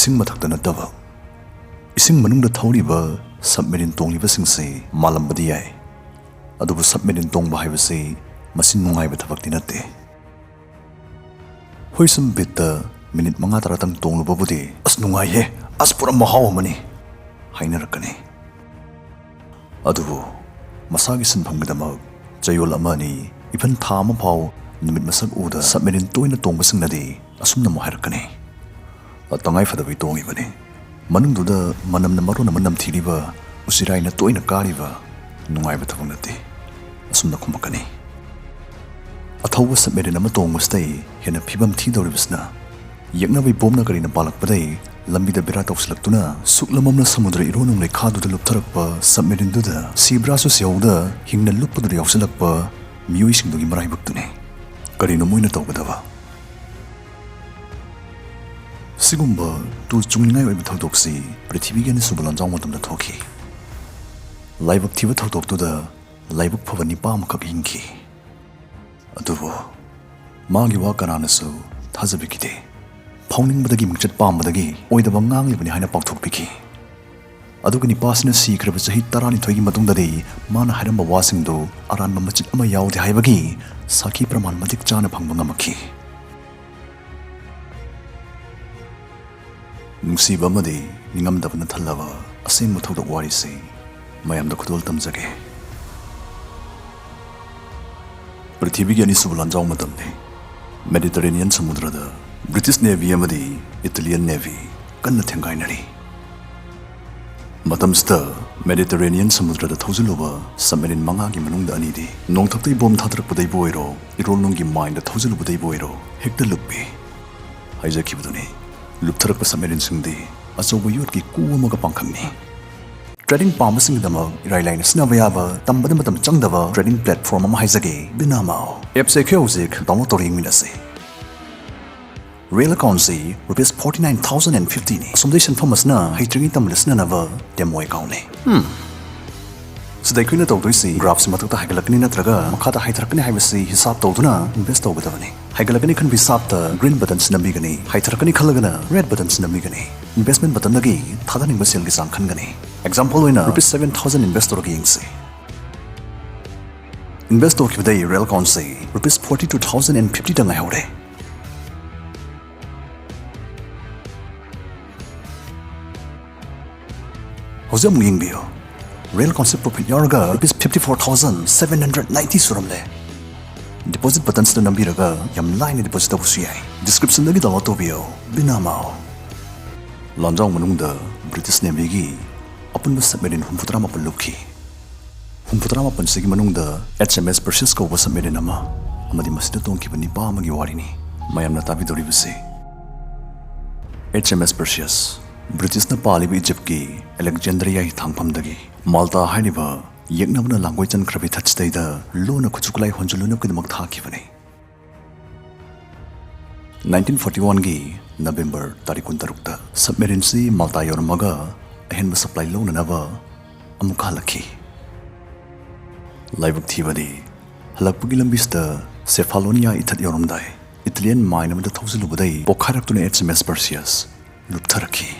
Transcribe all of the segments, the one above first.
ising mathakta nataba ising manungda thawriba submarine tonglibasingse malambadi yai adubu submarine tongba haibase masin nungaiba thabakti natte hoisum bitta minute manga taratang tonglubabudi as nungai he as pura mahaw mani hainarakani adubu masagi sinphamgidama jayol amani ibhan thama phaw numit masak uda submarine toina tongbasingnadi asumna mo hairakani atangai fadabi tongibani manungduda manamna maruna manam thiriba usiraina toina kariba nungaiba thabak natte asumna khumakani athawba submarine ama tongmastai hena phibam thidoribasna yaknabai bomna karina palakpadai lambida bira tawslaktuna suklamamna samudra ironung lekhaduda luptharakpa submarine duda sibrasu siauda hingna luppadura yawsalakpa miyoi-singdugi maraibakdune karino moina tawgadaba sigumba tu chungningai oiba thawdoksi prithibigi ani suba lanjang matamda thoki laibak thiba thawdoktuda laibak phaba nipa amakak hingki adubu magi wa Kananasu Thajabikhide phauningbadagi mingchat pambadagi oidaba nganglibani haina pakthokpiki aduga nipasina sikraba chahi 12 gi matungdadi mana hairamba wasingdu aranba machit ama yaude haibagi sakhi praman matik chana phangba ngamakhi nungsiba amadi ningamdabana thallaba asengba thawdok warise mayamda khudol tamjage prithibigi ani suba lanjaw matamne Mediterranean samudrada British Navy amadi Italian Navy kanna thengainari matamsta Mediterranean samudrada thawjiluba submarine manga gi manungda anidi nongthaktai bom thatrakpadai boiro irolnunggi mind thawjilubadai boiro hekta luppi haijakibaduni luptharakpa submarine singdi achoba yotki kuwamaga pangkhangni trading pambasingdama irailaina sinabaya tambada matam changdaba trading platform ama haijage binamao apps ekhozik download toring minase real account say ₹49,050 ni assumption thomas na haitringi tamlisna nava demo account ne sidai kuina tawdoi graphs matakta haigalakni natraga makhata haithrakni haibasi hisab tawduna invest tawgadabani haigalakni khan hisab ta green button sinamigani haithrakni khalagana red button sinamigani investment button nagi thadaning basel gi sang khangani example oina ₹7,000 investor gi yingse investor ki badai real account say ₹42,050 tangai hore hozam yingbiyo real concept profit yarga ₹54,790 suramle deposit buttons na nambiraga yam line deposit abusiyai description nagi download tobiyo binamao lanjang manungda British Navy gi apunba submarine humputrama palukhi humputrama pansigi manungda HMS Perseus ko submarine ama amadi masida tongki bani pa magi warini mayamna tabi doribase HMS Perseus British na palibi Egypt ki Alexandria hi thangpamdagi Malta hainiba yeknabna language and krabi thachtaida lona khuchuklai honjuluna kidmak thakibane 1941 gi November tarik 16 ta submarine si Malta yormaga ahenba supply lona naba amuka lakhi laibuk thibadi halakpugi lambista Cephalonia ithat yoromdai Italian mine amada thawzilubadai pokharaktuna HMS Perseus luptharakhi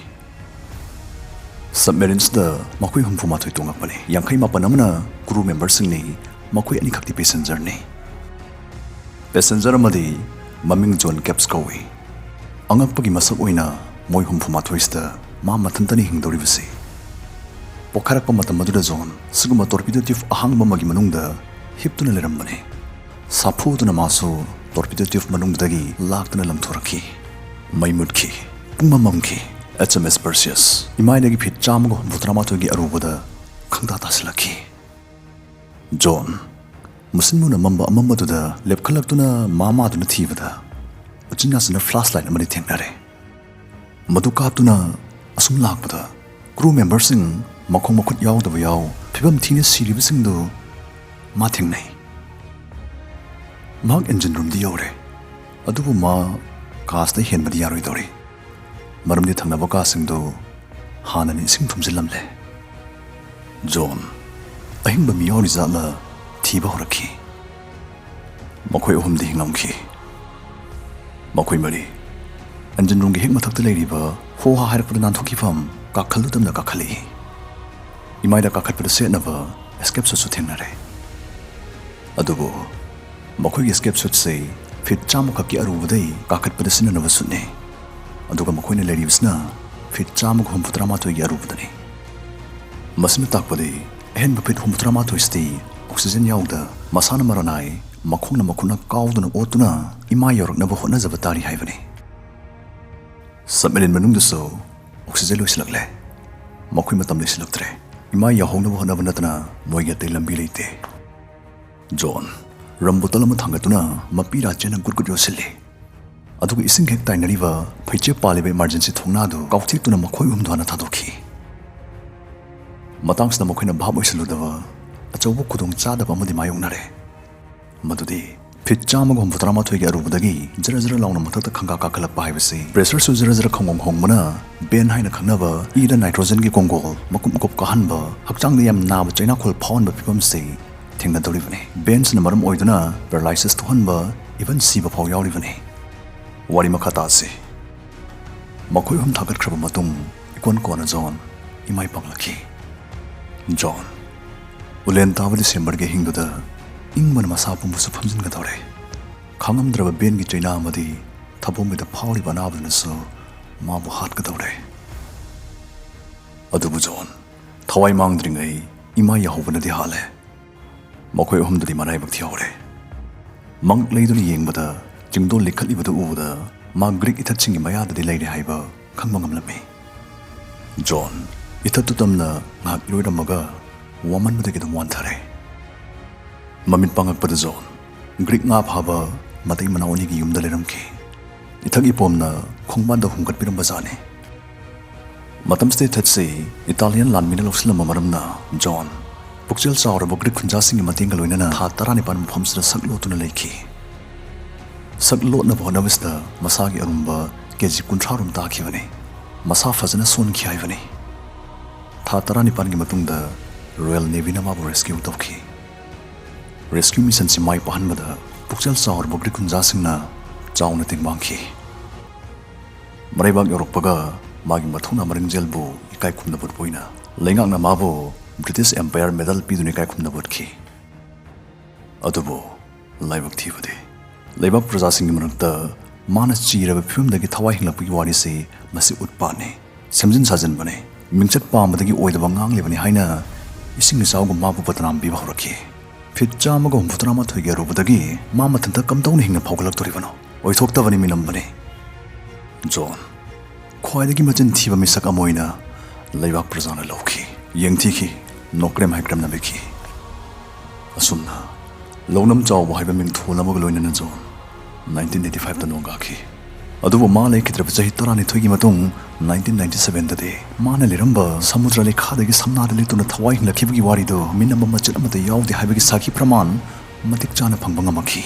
submarines da makoi humphuma thoi tongapani yankhai mapanamna crew members singni makoi ani khakti passenger ni passenger amadi maming John Caps kawi angakpagi masak oina moi humphuma thoista ma mathantani hingdoribasi pokharakpa matam maduda John siguma torpedo tube ahangba magi manungda hiptuna lerambani saphuduna masu torpedo tube manungdagi laktuna lamthorakhi maimutki pungmamamki HMS Perseus imainagi phit chamgo butramato gi arubada khangda taslaki John musinmuna mamba amamaduna lepkhalaktuna mama duna thibada uchinasna flashlight amani thengnare madukatuna asum lakpada crew members sing makhong makhut yawdaba yaw phibam thine siribasingdu ma thengnai mag engine room di yore adubu ma cast the henbadi yaroi dori maramdi thangnaba kasingdu hanani sing thumjilamle John ahingba miyori zala thiba horakhi makhoi ohumdi hingamki makhoi mari engine room gi hek mathakta leiriba Ho ha hairapur nanthokifam kakhaludamna kakhali. Imaida kakhatpur setnaba escape suit thengnare. Adubu makhoi escape suit sei fit chamukaki arubadai kakhatpur sinanaba sutne. Aduga makhoina leribsna fit chamuk humputramato yarubadani. Masina takpadi hen fit humputramato sti oxygen yauda masana maranai makhongna makhuna kauduna otuna ima yoroknaba hotnajaba tari haibani. Submarine manungdaso oxygen loislagle. Makhoi matam loislaktre. Ima yahongnaba hotnaba natna moiga te lambi leite. John rambotolama thangatuna mapira chenam kurkut yosilli. Aduga ising hek tainariba phaiche palibe emergency thongnadu kauthituna makhoi humdwana thadokhi. Matangsna makhoina bhab oisaludaba achaubu kudong chadaba amadi mayongnare. Madudi fit chamaga humputramathoi arubadagi jara jara launa mathakta khanga kakhalakpa haibasi pressure su jara jara khongong hongmana ben haina khangnaba ida nitrogen gi kongol makum kop kahanba hakchang yam naba chaina khol phawon ba phibam se thengna doribane bench na maram oiduna paralysis thohanba even siba phaw yauribane wari makhata se makhoi hum thagat khraba matung ikon kona John imai panglakhi John ulen tawali December ge hingduda ingman masapu musu phamjin ga dore khangam draba ben gi chaina amadi thabomida phawri banabna so mabu hat ga dore adubu John thawai mangdringai ima yahobana di hale makhoi humdudi manai bakthi hore mang leiduni yengbada jingdo likhalibada ubuda ma Greek ithatchingi mayada di leire haiba khangma ngamlami John itatutamna ngak iroidamaga waman badagi dum wanthare Mamit pangakpada John Greek nga phaba matai manawani gi yumda leramki ithagi pomna khongbanda humkat piram bazane matamste thatse Italian landmina lokslama maramna John pukchel saurabo Greek khunjasing matinga loinana tha tarani pan phamsra saklo tuna leikhi saklo na bonavista masagi arumba keji kunthrarum ta khibane masa fazana son khiaibane tha tarani pan gi matungda Royal Navy na mabu rescue tawki rescue mission si mai pahanbada pukchel saur bogri kunjasingna chauna tingmangki maraibak yorokpaga magi mathuna maringjelbu ikai khumna butpoina lengakna mabo British Empire medal piduni kai khumna butki adubo laibak thibade laibak prajasing manakta manas chiraba phumdagi thawai hinglapgi wari se masi utpane semjin sajan bane mingchat pamdagi oidaba nganglebani haina ising isawgu mabu patnam bi bahoraki fit chamaga humputrama thoige rubadagi ma mathanta kamdawna hingna phawgalak toribano oithoktabani minambane John khwaidagi machin thiba misak amoina laibak prajana lokhi yengthiki nokrem haikram na bekhi asumna lonam chawbo haiba ming thulamaga loinana John 1985 ta nongakhi adubu ma lekitrab chahi tarani thoigi matung 1997 da de mana leramba samudra lekhadagi samnada lituna thawai hinglakibagi wari do minamba machat amata yaudi haibagi saki praman matik chana phangba ngamaki